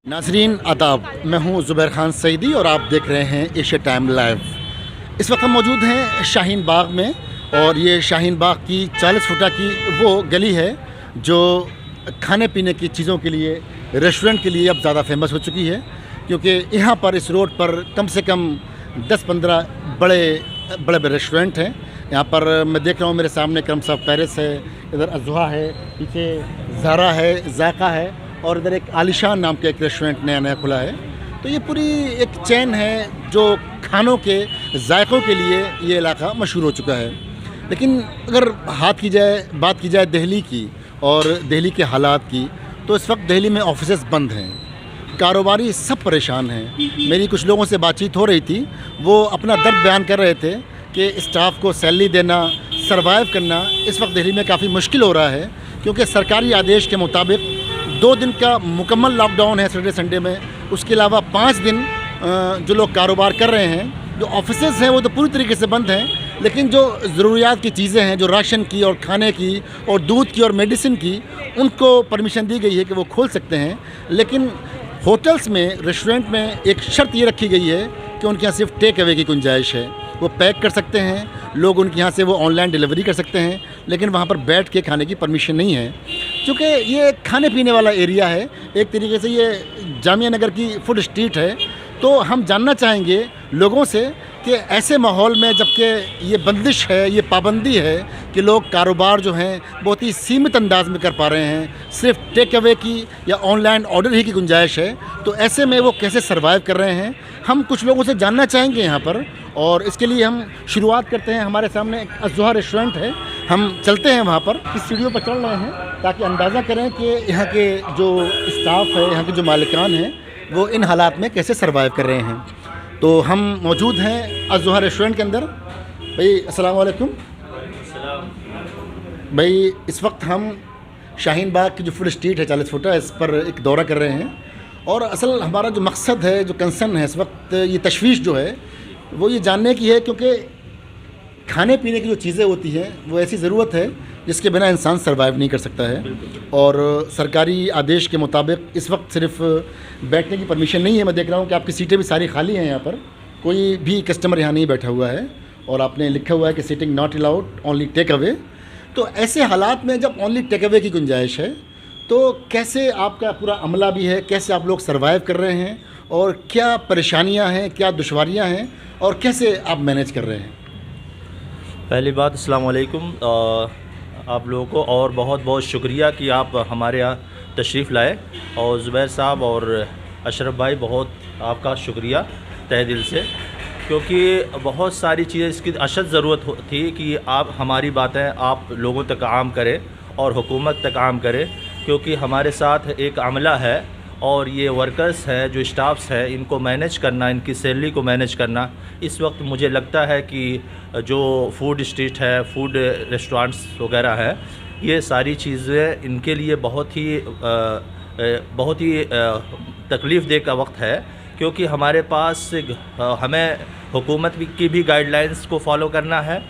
नाजरीन आदाब, मैं हूं ज़ुबैर खान सईदी और आप देख रहे हैं एशिया टाइम लाइव। इस वक्त हम मौजूद हैं शाहीन बाग में और ये शाहीन बाग की 40 फुटा की वो गली है जो खाने पीने की चीज़ों के लिए, रेस्टोरेंट के लिए अब ज़्यादा फेमस हो चुकी है, क्योंकि यहाँ पर इस रोड पर कम से कम 10-15 बड़े बड़े रेस्टोरेंट हैं। यहाँ पर मैं देख रहा हूँ मेरे सामने क्रमशः पेरिस है, इधर अज़ुहा है, पीछे ज़ारा है, ज़ायक़ा है और इधर एक आलिशान नाम का एक रेस्टोरेंट नया खुला है। तो ये पूरी एक चेन है जो खानों के जायक़ों के लिए ये इलाका मशहूर हो चुका है। लेकिन अगर बात की जाए दिल्ली की और दिल्ली के हालात की, तो इस वक्त दिल्ली में ऑफिसेज़ बंद हैं, कारोबारी सब परेशान हैं। मेरी कुछ लोगों से बातचीत हो रही थी, वो अपना दर्द बयान कर रहे थे कि स्टाफ को सैलरी देना, सर्वाइव करना इस वक्त दिल्ली में काफ़ी मुश्किल हो रहा है, क्योंकि सरकारी आदेश के मुताबिक 2 दिन का मुकम्मल लॉकडाउन है सैटरडे संडे में। उसके अलावा 5 दिन जो लोग कारोबार कर रहे हैं, जो ऑफिसेज़ हैं वो तो पूरी तरीके से बंद हैं, लेकिन जो ज़रूरियात की चीज़ें हैं, जो राशन की और खाने की और दूध की और मेडिसिन की, उनको परमिशन दी गई है कि वो खोल सकते हैं। लेकिन होटल्स में, रेस्टोरेंट में एक शर्त ये रखी गई है कि उनके यहाँ सिर्फ टेक अवे की गुंजाइश है। वो पैक कर सकते हैं, लोग उनके यहाँ से वो ऑनलाइन डिलीवरी कर सकते हैं, लेकिन वहाँ पर बैठ के खाने की परमिशन नहीं है। क्योंकि ये खाने पीने वाला एरिया है, एक तरीके से ये जामिया नगर की फूड स्ट्रीट है। तो हम जानना चाहेंगे लोगों से कि ऐसे माहौल में, जबकि ये बंदिश है, ये पाबंदी है कि लोग कारोबार जो हैं बहुत ही सीमित अंदाज में कर पा रहे हैं, सिर्फ टेक अवे की या ऑनलाइन ऑर्डर ही की गुंजाइश है, तो ऐसे में वो कैसे सर्वाइव कर रहे हैं, हम कुछ लोगों से जानना चाहेंगे यहाँ पर। और इसके लिए हम शुरुआत करते हैं। हमारे सामने एक अज़ुहा रेस्टोरेंट है, हम चलते हैं वहाँ पर, इस सीढ़ियों पर चढ़ रहे हैं ताकि अंदाज़ा करें कि यहाँ के जो स्टाफ है, यहाँ के जो मालिकान हैं, वो इन हालात में कैसे सर्वाइव कर रहे हैं। तो हम मौजूद हैं अज़ुहा रेस्टोरेंट के अंदर। भाई अस्सलाम वालेकुम। भाई इस वक्त हम शाहीन बाग की जो फूड स्ट्रीट है 40 फुटा, इस पर एक दौरा कर रहे हैं। और असल हमारा जो मकसद है, जो कंसर्न है इस वक्त, ये तशवीश जो है वो ये जानने की है, क्योंकि खाने पीने की जो चीज़ें होती हैं वो ऐसी ज़रूरत है जिसके बिना इंसान सर्वाइव नहीं कर सकता है। और सरकारी आदेश के मुताबिक इस वक्त सिर्फ बैठने की परमिशन नहीं है। मैं देख रहा हूँ कि आपकी सीटें भी सारी खाली हैं, यहाँ पर कोई भी कस्टमर यहाँ नहीं बैठा हुआ है और आपने लिखा हुआ है कि seating not allowed, only take away. तो ऐसे हालात में जब ओनली टेक अवे की गुंजाइश है, तो कैसे आपका पूरा अमला भी है, कैसे आप लोग सर्वाइव कर रहे हैं और क्या परेशानियाँ हैं, क्या दुश्वारियाँ हैं और कैसे आप मैनेज कर रहे हैं? पहली बात अस्सलाम वालेकुम आप लोगों को, और बहुत बहुत शुक्रिया कि आप हमारे यहाँ तशरीफ़ लाए। और ज़ुबैर साहब और अशरफ भाई, बहुत आपका शुक्रिया तहे दिल से, क्योंकि बहुत सारी चीज़ें इसकी अशद ज़रूरत थी कि आप हमारी बातें आप लोगों तक आम करें और हुकूमत तक आम करें, क्योंकि हमारे साथ एक अमला है और ये वर्कर्स हैं, जो स्टाफ्स हैं, इनको मैनेज करना, इनकी सैलरी को मैनेज करना, इस वक्त मुझे लगता है कि जो फूड स्ट्रीट है, फूड रेस्टोरेंट्स वगैरह है, ये सारी चीज़ें इनके लिए बहुत ही तकलीफ़ देह का वक्त है। क्योंकि हमारे पास हमें हुकूमत की भी गाइडलाइंस को फॉलो करना है,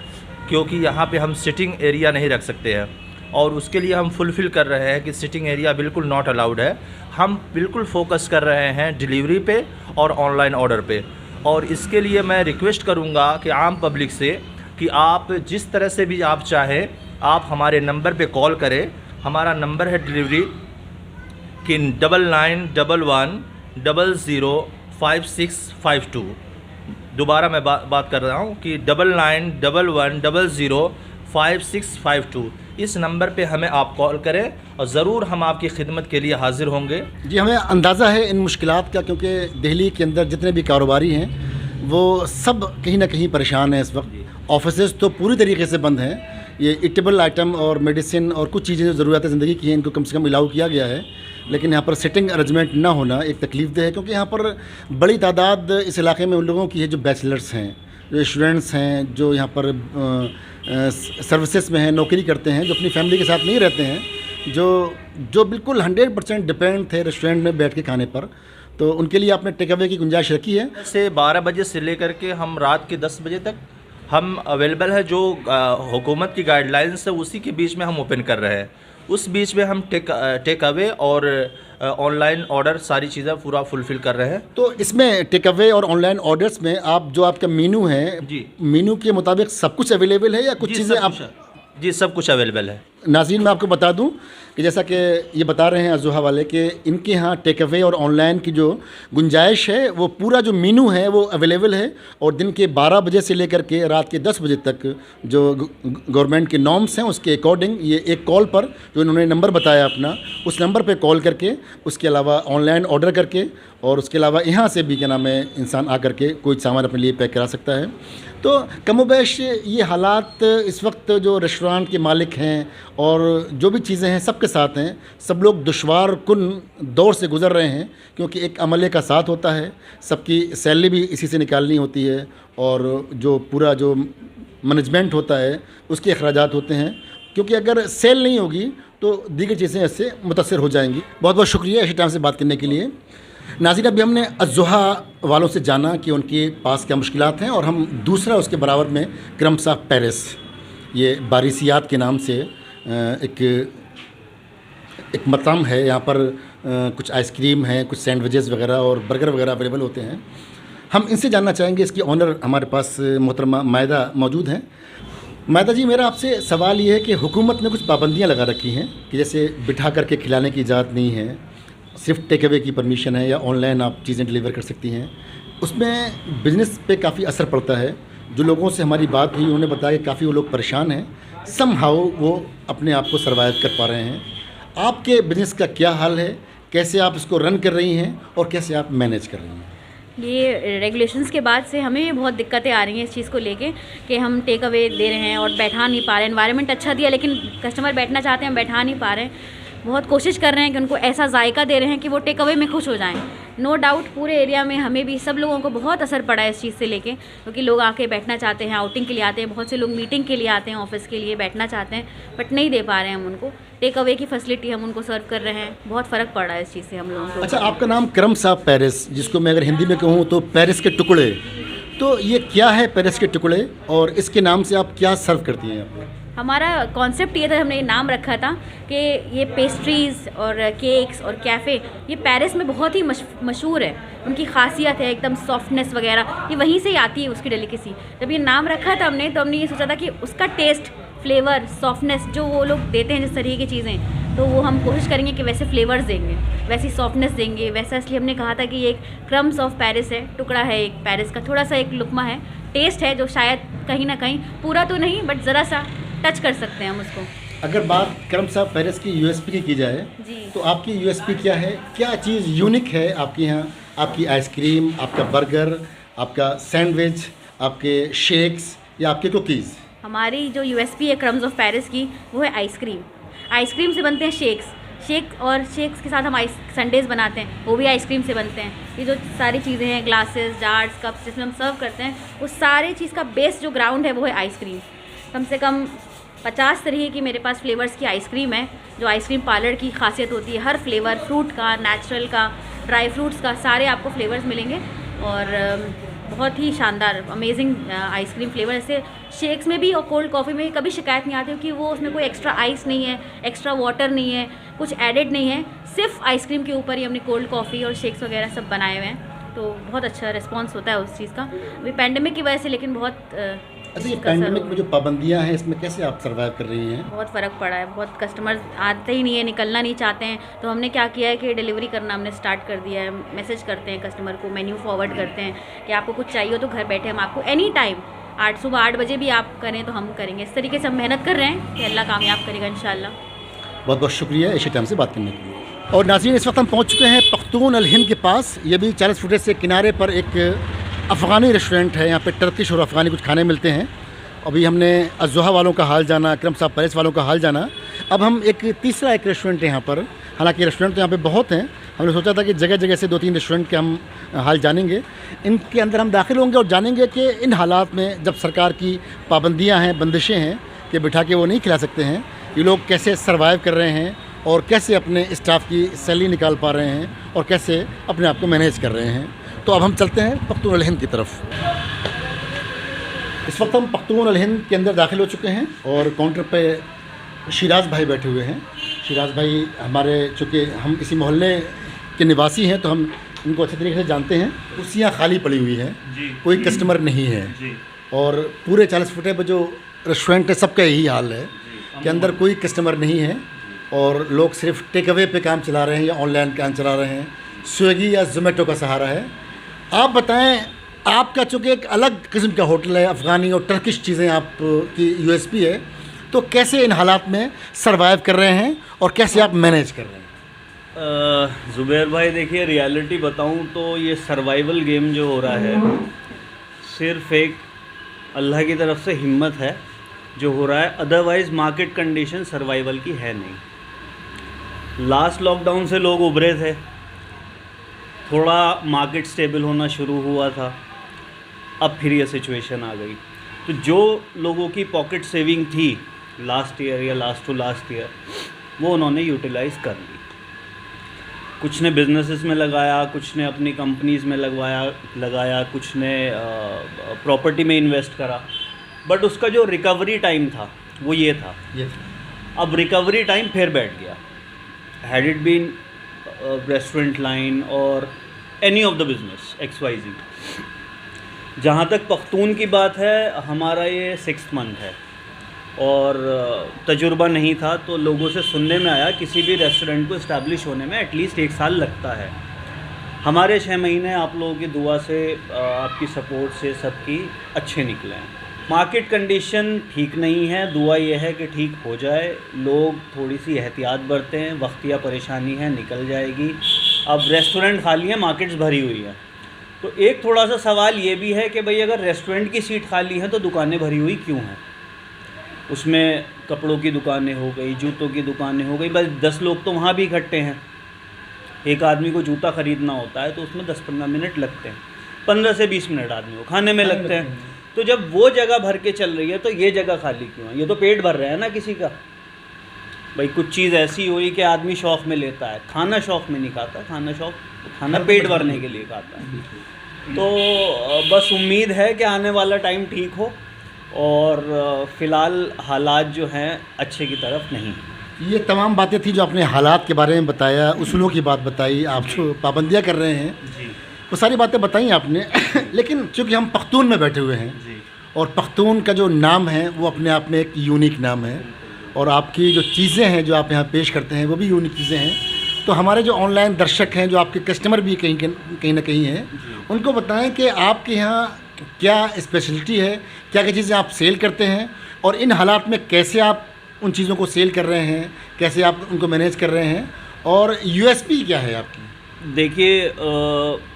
क्योंकि यहाँ पे हम सिटिंग एरिया नहीं रख सकते हैं और उसके लिए हम फुलफ़िल कर रहे हैं कि सिटिंग एरिया बिल्कुल नॉट अलाउड है। हम बिल्कुल फोकस कर रहे हैं डिलीवरी पे और ऑनलाइन ऑर्डर पे। और इसके लिए मैं रिक्वेस्ट करूंगा कि आम पब्लिक से कि आप जिस तरह से भी आप चाहें, आप हमारे नंबर पे कॉल करें। हमारा नंबर है डिलीवरी कि 9911005652। दोबारा मैं बात कर रहा हूँ कि 9911005652। इस नंबर पे हमें आप कॉल करें और ज़रूर हम आपकी खिदमत के लिए हाज़िर होंगे। जी, हमें अंदाज़ा है इन मुश्किलात का, क्योंकि दिल्ली के अंदर जितने भी कारोबारी हैं वो सब कहीं ना कहीं परेशान हैं इस वक्त। ऑफिसेज़ तो पूरी तरीके से बंद हैं। ये इटेबल आइटम और मेडिसिन और कुछ चीज़ें जो ज़रूरत ज़िंदगी की हैं, इनको कम से कम अलाउ किया गया है, लेकिन यहाँ पर सिटिंग अरेंजमेंट ना होना एक तकलीफ़ देह है। क्योंकि यहाँ पर बड़ी तादाद इस इलाके में उन लोगों की है जो बैचलर्स हैं, जो स्टूडेंट्स हैं, जो यहाँ पर सर्विसेज में हैं, नौकरी करते हैं, जो अपनी फैमिली के साथ नहीं रहते हैं, जो बिल्कुल 100% डिपेंड थे रेस्टोरेंट में बैठ के खाने पर। तो उनके लिए आपने टेक अवे की गुंजाइश रखी है? से 12 बजे से लेकर के हम रात के 10 बजे तक हम अवेलेबल है। जो हुकूमत की गाइडलाइंस है उसी के बीच में हम ओपन कर रहे हैं। उस बीच में हम टेक अवे और ऑनलाइन ऑर्डर सारी चीज़ें पूरा फुलफ़िल कर रहे हैं। तो इसमें टेक अवे और ऑनलाइन ऑर्डर्स में आप जो आपका मेनू है, जी। मेनू के मुताबिक सब कुछ अवेलेबल है या कुछ जी, चीज़ें सब आप? कुछ है। जी, सब कुछ अवेलेबल है। नाज़रीन, मैं आपको बता दूं कि जैसा कि ये बता रहे हैं अज़ुहा वाले कि इनके यहाँ टेक अवे और ऑनलाइन की जो गुंजाइश है वो पूरा जो मेनू है वो अवेलेबल है, और दिन के 12 बजे से लेकर के रात के 10 बजे तक जो गवर्नमेंट के नॉर्म्स हैं उसके अकॉर्डिंग ये एक कॉल पर जो इन्होंने नंबर बताया अपना, उस नंबर पर कॉल करके, उसके अलावा ऑनलाइन ऑर्डर करके, और उसके अलावा यहाँ से भी क्या नाम है इंसान आकर के कोई सामान अपने लिए पैक करा सकता है। तो कमोबेश ये हालात इस वक्त जो रेस्टोरेंट के मालिक हैं और जो भी चीज़ें हैं सबके साथ हैं, सब लोग दुश्वार कुन दौर से गुज़र रहे हैं, क्योंकि एक अमले का साथ होता है, सबकी सैलरी भी इसी से निकालनी होती है, और जो पूरा जो मैनेजमेंट होता है उसके अखराजात होते हैं, क्योंकि अगर सेल नहीं होगी तो दीगर चीज़ें इससे मुतासर हो जाएंगी। बहुत बहुत शुक्रिया इसी टाइम से बात करने के लिए। नाज़रीन, अभी हमने अज़ुहा वालों से जाना कि उनके पास क्या मुश्किलात हैं, और हम दूसरा उसके बराबर में क्रमशः पेरिस, ये बारिसियात के नाम से एक मकाम है, यहाँ पर कुछ आइसक्रीम है, कुछ सैंडविचेस वगैरह और बर्गर वगैरह अवेलेबल होते हैं। हम इनसे जानना चाहेंगे, इसकी ऑनर हमारे पास मोहतरमा मायदा मौजूद हैं। मायदा जी, मेरा आपसे सवाल ये है कि हुकूमत ने कुछ पाबंदियाँ लगा रखी हैं कि जैसे बिठा करके खिलाने की इजाज़त नहीं है, सिर्फ टेक अवे की परमिशन है, या ऑनलाइन आप चीज़ें डिलीवर कर सकती हैं। उसमें बिज़नेस पे काफ़ी असर पड़ता है। जो लोगों से हमारी बात हुई उन्होंने बताया कि काफ़ी वो लोग परेशान हैं, समहाउ वो अपने आप को सर्वाइव कर पा रहे हैं। आपके बिज़नेस का क्या हाल है, कैसे आप इसको रन कर रही हैं और कैसे आप मैनेज कर रही हैं? ये रेगुलेशंस के बाद से हमें भी बहुत दिक्कतें आ रही हैं इस चीज़ को लेके कि हम टेक अवे दे रहे हैं और बैठा नहीं पा रहे हैं। एनवायरनमेंट अच्छा दिया लेकिन कस्टमर बैठना चाहते हैं, बैठा नहीं पा रहे हैं। बहुत कोशिश कर रहे हैं कि उनको ऐसा जायका दे रहे हैं कि वो टेक अवे में खुश हो जाएं। नो डाउट पूरे एरिया में हमें भी सब लोगों को बहुत असर पड़ा है इस चीज़ से लेके, क्योंकि लोग आके बैठना चाहते हैं, आउटिंग के लिए आते हैं, बहुत से लोग मीटिंग के लिए आते हैं, ऑफिस के लिए बैठना चाहते हैं, बट नहीं दे पा रहे हैं हम उनको टेक अवे की फैसिलिटी, हम उनको सर्व कर रहे हैं। बहुत फ़र्क पड़ा है इस चीज़ से हम लोगों को। अच्छा, आपका नाम क्रमशः पेरिस, जिसको मैं अगर हिंदी में कहूँ तो पेरिस के टुकड़े, तो ये क्या है पेरिस के टुकड़े, और इसके नाम से आप क्या सर्व करती हैं यहाँ पर? हमारा कॉन्सेप्ट ये था, हमने ये नाम रखा था कि ये पेस्ट्रीज़ और केक्स और कैफ़े ये पेरिस में बहुत ही मशहूर है, उनकी खासियत है एकदम सॉफ्टनेस वगैरह, ये वहीं से ही आती है उसकी डेलिकेसी। जब ये नाम रखा था हमने, तो हमने ये सोचा था कि उसका टेस्ट, फ्लेवर, सॉफ्टनेस जो वो लोग देते हैं जिस तरीके की चीज़ें, तो वो हम कोशिश करेंगे कि वैसे फ्लेवर्स देंगे, वैसी सॉफ्टनेस देंगे वैसा। इसलिए हमने कहा था कि ये एक क्रम्स ऑफ पेरिस है, टुकड़ा है एक पेरिस का, थोड़ा सा एक लुकमा है, टेस्ट है जो शायद कहीं ना कहीं पूरा तो नहीं बट ज़रा सा टच कर सकते हैं हम उसको। अगर बात क्रमशः पेरिस की यूएसपी की जाए जी, तो आपकी यूएसपी क्या है, क्या चीज़ यूनिक है आपके यहाँ? आपकी आइसक्रीम, आपका बर्गर, आपका सैंडविच, आपके शेक्स या आपके कुकीज़? हमारी जो यूएसपी है क्रम्स ऑफ पेरिस की वो है आइसक्रीम। आइसक्रीम से बनते हैं शेक्स और शेक्स के साथ हम संडेज़ बनाते हैं, वो भी आइसक्रीम से बनते हैं। ये जो सारी चीज़ें हैं, ग्लासेस, जार्स, कप्स जिसमें हम सर्व करते हैं, उस सारी चीज़ का बेस जो ग्राउंड है वो है आइसक्रीम। कम से कम 50 तरीके की मेरे पास फ्लेवर्स की आइसक्रीम है, जो आइसक्रीम पार्लर की खासियत होती है। हर फ्लेवर, फ्रूट का, नेचुरल का, ड्राई फ्रूट्स का, सारे आपको फ्लेवर्स मिलेंगे, और बहुत ही शानदार अमेजिंग आइसक्रीम फ्लेवर। ऐसे शेक्स में भी और कोल्ड कॉफ़ी में कभी शिकायत नहीं आती, क्योंकि वो उसमें कोई एक्स्ट्रा आइस नहीं है, एक्स्ट्रा वाटर नहीं है, कुछ एडेड नहीं है, सिर्फ आइसक्रीम के ऊपर ही हमने कोल्ड कॉफ़ी और शेक्स वगैरह सब बनाए हुए हैं। तो बहुत अच्छा रिस्पॉन्स होता है उस चीज़ का, अभी पैंडेमिक की वजह से, लेकिन बहुत अच्छा, ये पैंडेमिक में जो पाबंदियां हैं इसमें कैसे आप सर्वाइव कर रही हैं? बहुत फ़र्क पड़ा है, बहुत कस्टमर्स आते ही नहीं है, निकलना नहीं चाहते हैं। तो हमने क्या किया है कि डिलीवरी करना हमने स्टार्ट कर दिया है। मैसेज करते हैं कस्टमर को, मेन्यू फॉरवर्ड करते हैं कि आपको कुछ चाहिए हो तो घर बैठे हम आपको एनी टाइम सुबह 8 बजे भी आप करें तो हम करेंगे। इस तरीके से हम मेहनत कर रहे हैं कि अल्लाह कामयाब करेगा इंशाल्लाह। बहुत बहुत शुक्रिया इसी टाइम से बात करने के लिए। और नाज़रीन, इस वक्त हम पहुंच चुके हैं पख्तून अल हिंद के पास। ये भी 40 फुट से किनारे पर एक अफ़गानी रेस्टोरेंट है। यहाँ पे टर्किश और अफ़गानी कुछ खाने मिलते हैं। अभी हमने अज़ुहा वालों का हाल जाना, क्रमशः पेरिस वालों का हाल जाना। अब हम एक रेस्टोरेंट है यहाँ पर, हालांकि रेस्टोरेंट तो यहाँ पे बहुत हैं। हमने सोचा था कि जगह जगह से 2-3 रेस्टोरेंट के हम हाल जानेंगे। इनके अंदर हम दाखिल होंगे और जानेंगे कि इन हालात में जब सरकार की पाबंदियाँ हैं, बंदिशें हैं कि बिठा के वो नहीं खिला सकते हैं, ये लोग कैसे सर्वाइव कर रहे हैं और कैसे अपने स्टाफ की सैलरी निकाल पा रहे हैं और कैसे अपने आप को मैनेज कर रहे हैं। तो अब हम चलते हैं पख्तून अल हिंद की तरफ। इस वक्त हम पख्तून अल हिंद के अंदर दाखिल हो चुके हैं और काउंटर पे शिराज भाई बैठे हुए हैं। शिराज भाई हमारे, चूँकि हम इसी मोहल्ले के निवासी हैं तो हम इनको अच्छे तरीके से जानते हैं। कुर्सियाँ खाली पड़ी हुई हैं, कोई कस्टमर नहीं है, और पूरे 40 फुटे पर जो रेस्टोरेंट है सबका यही हाल है कि अंदर कोई कस्टमर नहीं है और लोग सिर्फ टेक अवे पे काम चला रहे हैं या ऑनलाइन काम चला रहे हैं, स्विगी या जोमेटो का सहारा है। आप बताएं, आपका चूँकि एक अलग किस्म का होटल है, अफ़गानी और टर्किश चीज़ें आपकी यूएसपी है, तो कैसे इन हालात में सरवाइव कर रहे हैं और कैसे आप मैनेज कर रहे हैं? ज़ुबैर भाई देखिए, रियलिटी बताऊं तो ये सर्वाइवल गेम जो हो रहा है सिर्फ एक अल्लाह की तरफ से हिम्मत है जो हो रहा है, अदरवाइज़ मार्केट कंडीशन सर्वाइवल की है नहीं। लास्ट लॉकडाउन से लोग उभरे थे, थोड़ा मार्केट स्टेबल होना शुरू हुआ था, अब फिर ये सिचुएशन आ गई। तो जो लोगों की पॉकेट सेविंग थी लास्ट ईयर या लास्ट टू लास्ट ईयर, वो उन्होंने यूटिलाइज़ कर ली। कुछ ने बिजनेसेस में लगाया, कुछ ने अपनी कंपनीज़ में लगाया, कुछ ने प्रॉपर्टी में इन्वेस्ट करा, बट उसका जो रिकवरी टाइम था वो ये था। अब रिकवरी टाइम फिर बैठ गया। Had it been restaurant line और any of the business XYZ। जहाँ तक पख्तून की बात है, हमारा ये 6th मंथ है और तजुर्बा नहीं था, तो लोगों से सुनने में आया किसी भी रेस्टोरेंट को इस्टेब्लिश होने में एटलीस्ट 1 साल लगता है। हमारे 6 महीने आप लोगों की दुआ से, आपकी सपोर्ट से सबकी अच्छे निकले हैं। मार्केट कंडीशन ठीक नहीं है, दुआ ये है कि ठीक हो जाए, लोग थोड़ी सी एहतियात बरतें, वक्तिया परेशानी है निकल जाएगी। अब रेस्टोरेंट खाली है, मार्केट्स भरी हुई है, तो एक थोड़ा सा सवाल ये भी है कि भाई अगर रेस्टोरेंट की सीट खाली है तो दुकानें भरी हुई क्यों हैं? उसमें कपड़ों की दुकानें हो गई, जूतों की दुकानें हो गई, बस 10 लोग तो वहाँ भी इकट्ठे हैं। एक आदमी को जूता ख़रीदना होता है तो उसमें 10-15 मिनट लगते हैं, 15 से 20 मिनट आदमी को खाने में लगते हैं। तो जब वो जगह भर के चल रही है तो ये जगह खाली क्यों है? ये तो पेट भर रहा है ना किसी का। भाई कुछ चीज़ ऐसी हुई कि आदमी शौक़ में लेता है, खाना शौक़ में नहीं खाता, खाना पेट भरने के लिए खाता है। तो बस उम्मीद है कि आने वाला टाइम ठीक हो और फ़िलहाल हालात जो हैं अच्छे की तरफ नहीं है। ये तमाम बातें थी जो आपने हालात के बारे में बताया, उसूलों की बात बताई, आप जो पाबंदियाँ कर रहे हैं जी, वो सारी बातें बताई आपने। लेकिन चूँकि हम पख्तून में बैठे हुए हैं जी, और पख्तून का जो नाम है वो अपने आप में एक यूनिक नाम है, और आपकी जो चीज़ें हैं जो आप यहाँ पेश करते हैं वो भी यूनिक चीज़ें हैं। तो हमारे जो ऑनलाइन दर्शक हैं, जो आपके कस्टमर भी कहीं ना कहीं हैं, उनको बताएं कि आपके यहाँ क्या स्पेशलिटी है, क्या क्या चीज़ें आप सेल करते हैं, और इन हालात में कैसे आप उन चीज़ों को सेल कर रहे हैं, कैसे आप उनको मैनेज कर रहे हैं, और यूएसपी क्या है आपकी? देखिए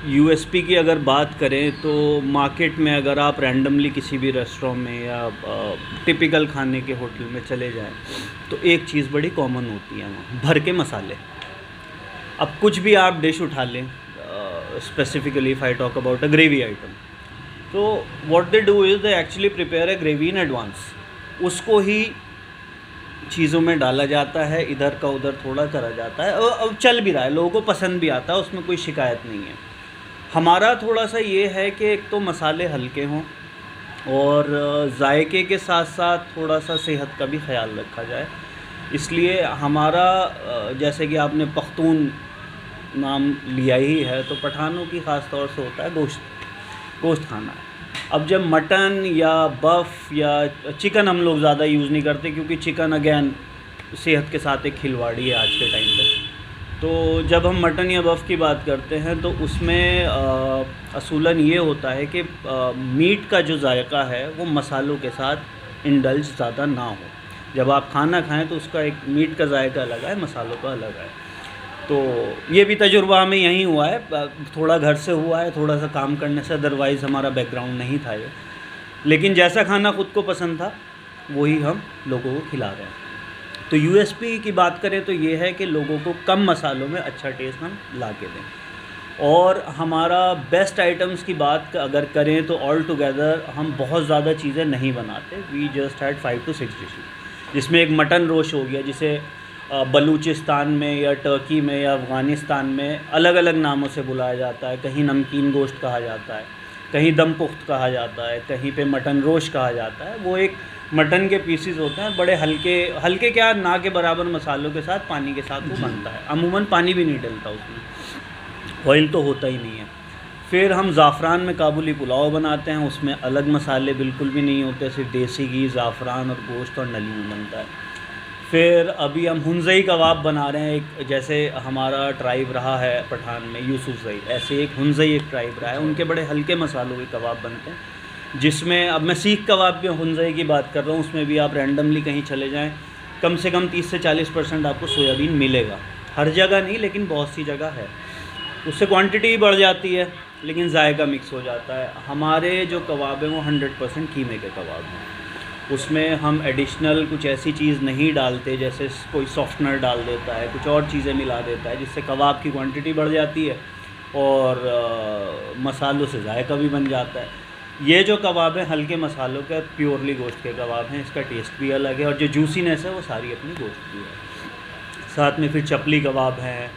यूएसपी की अगर बात करें तो मार्केट में अगर आप रैंडमली किसी भी रेस्टोरेंट में या टिपिकल खाने के होटल में चले जाएं तो एक चीज़ बड़ी कॉमन होती है वहाँ, भर के मसाले। अब कुछ भी आप डिश उठा लें, specifically if I talk about a gravy item, तो what they do is they actually prepare a gravy in advance. उसको ही चीज़ों में डाला जाता है, इधर का उधर थोड़ा करा जाता है, और अब चल भी रहा है, लोगों को पसंद भी आता है, उसमें कोई शिकायत नहीं है। हमारा थोड़ा सा ये है कि एक तो मसाले हल्के हों और जायके के साथ साथ थोड़ा सा सेहत का भी ख्याल रखा जाए। इसलिए हमारा, जैसे कि आपने पख्तून नाम लिया ही है, तो पठानों की ख़ास तौर से होता है गोश्त खाना है। अब जब मटन या बफ़ या चिकन हम लोग ज़्यादा यूज़ नहीं करते, क्योंकि चिकन अगेन सेहत के साथ एक खिलवाड़ी है आज के टाइम पे। तो जब हम मटन या बफ़ की बात करते हैं तो उसमें असूलन ये होता है कि मीट का जो जायका है वो मसालों के साथ इंडल्ज ज़्यादा ना हो। जब आप खाना खाएं तो उसका एक मीट का जायका अलग है, मसालों का अलग है। तो ये भी तजुर्बा हमें यहीं हुआ है, थोड़ा घर से हुआ है, थोड़ा सा काम करने से, अदरवाइज़ हमारा बैकग्राउंड नहीं था ये। लेकिन जैसा खाना ख़ुद को पसंद था वही हम लोगों को खिला रहे हैं। तो यूएसपी की बात करें तो ये है कि लोगों को कम मसालों में अच्छा टेस्ट हम ला के दें। और हमारा बेस्ट आइटम्स की बात अगर करें तो ऑल टुगेदर हम बहुत ज़्यादा चीज़ें नहीं बनाते। We just had 5 to 6 dishes, जिसमें एक मटन रोश हो गया, जिसे बलूचिस्तान में या टर्की में या अफ़गानिस्तान में अलग अलग नामों से बुलाया जाता है। कहीं नमकीन गोश्त कहा जाता है, कहीं दम पुख्त कहा जाता है, कहीं पे मटन रोश कहा जाता है। वो एक मटन के पीसीज होते हैं, बड़े हल्के हल्के क्या ना के बराबर मसालों के साथ, पानी के साथ वो बनता है। अमूमन पानी भी नहीं डलता उसमें, ऑयल तो होता ही नहीं है। फिर हम ज़ाफ़रान में काबुली पुलाव बनाते हैं, उसमें अलग मसाले बिल्कुल भी नहीं होते, सिर्फ देसी घी, ज़ाफ़रान और गोश्त और नली में बनता है। फिर अभी हम हुंज़ई कबाब बना रहे हैं, एक जैसे हमारा ट्राइब रहा है पठान में यूसुफ़ज़ई, ऐसे एक हुंज़ई एक ट्राइब रहा है, उनके बड़े हल्के मसालों के कबाब बनते हैं, जिसमें अब मैं सीख कबाब में हुंज़ई की बात कर रहा हूँ, उसमें भी आप रैंडमली कहीं चले जाएँ, कम से कम 30 से 40% आपको सोयाबीन मिलेगा। हर जगह नहीं, लेकिन बहुत सी जगह है। उससे क्वांटिटी बढ़ जाती है, लेकिन जायका मिक्स हो जाता है। हमारे जो कबाब हैं वो 100% कीमे के कबाब हैं, उसमें हम एडिशनल कुछ ऐसी चीज़ नहीं डालते, जैसे कोई सॉफ्टनर डाल देता है, कुछ और चीज़ें मिला देता है, जिससे कबाब की क्वांटिटी बढ़ जाती है और मसालों से जायका भी बन जाता है। ये जो कबाब हैं हल्के मसालों के, प्योरली गोश्त के कबाब हैं, इसका टेस्ट भी अलग है और जो जूसीनेस है वो सारी अपनी गोश्त की है। साथ में फिर चपली कबाब हैं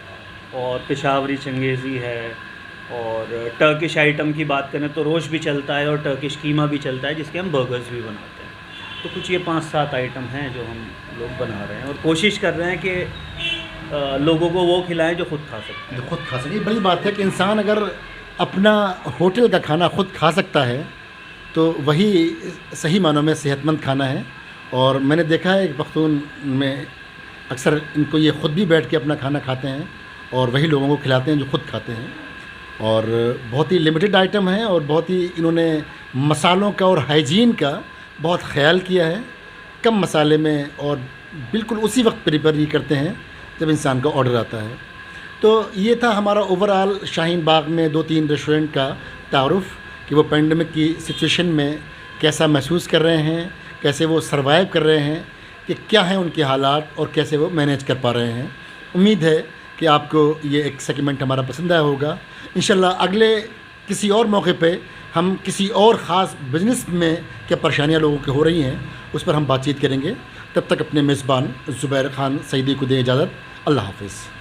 और पेशावरी चंगेज़ी है, और टर्किश आइटम की बात करें तो रोश भी चलता है और टर्किश कीमा भी चलता है, जिसके हम बर्गर्स भी बनाते हैं। तो कुछ ये 5-7 आइटम हैं जो हम लोग बना रहे हैं और कोशिश कर रहे हैं कि लोगों को वो खिलाएं जो खुद खा सकते हैं। जो खुद खा सके। बड़ी बात है कि इंसान अगर अपना होटल का खाना खुद खा सकता है तो वही सही मानों में सेहतमंद खाना है। और मैंने देखा है कि पख्तून में अक्सर इनको ये ख़ुद भी बैठ के अपना खाना खाते हैं और वही लोगों को खिलाते हैं जो खुद खाते हैं। और बहुत ही लिमिटेड आइटम है और बहुत ही इन्होंने मसालों का और हाइजीन का बहुत ख्याल किया है। कम मसाले में और बिल्कुल उसी वक्त प्रिपेयर ये करते हैं जब इंसान का ऑर्डर आता है। तो ये था हमारा ओवरऑल शाहीन बाग में 2-3 रेस्टोरेंट का तारुफ़ कि वो पेंडेमिक की सिचुएशन में कैसा महसूस कर रहे हैं, कैसे वो सर्वाइव कर रहे हैं, कि क्या हैं उनके हालात और कैसे वो मैनेज कर पा रहे हैं। उम्मीद है कि आपको ये एक सेगमेंट हमारा पसंद आया होगा। इंशाल्लाह अगले किसी और मौके पे हम किसी और ख़ास बिज़नेस में क्या परेशानियां लोगों की हो रही हैं उस पर हम बातचीत करेंगे। तब तक अपने मेज़बान ज़ुबैर खान सईदी को दें इजाज़त। अल्लाह हाफ़िज़।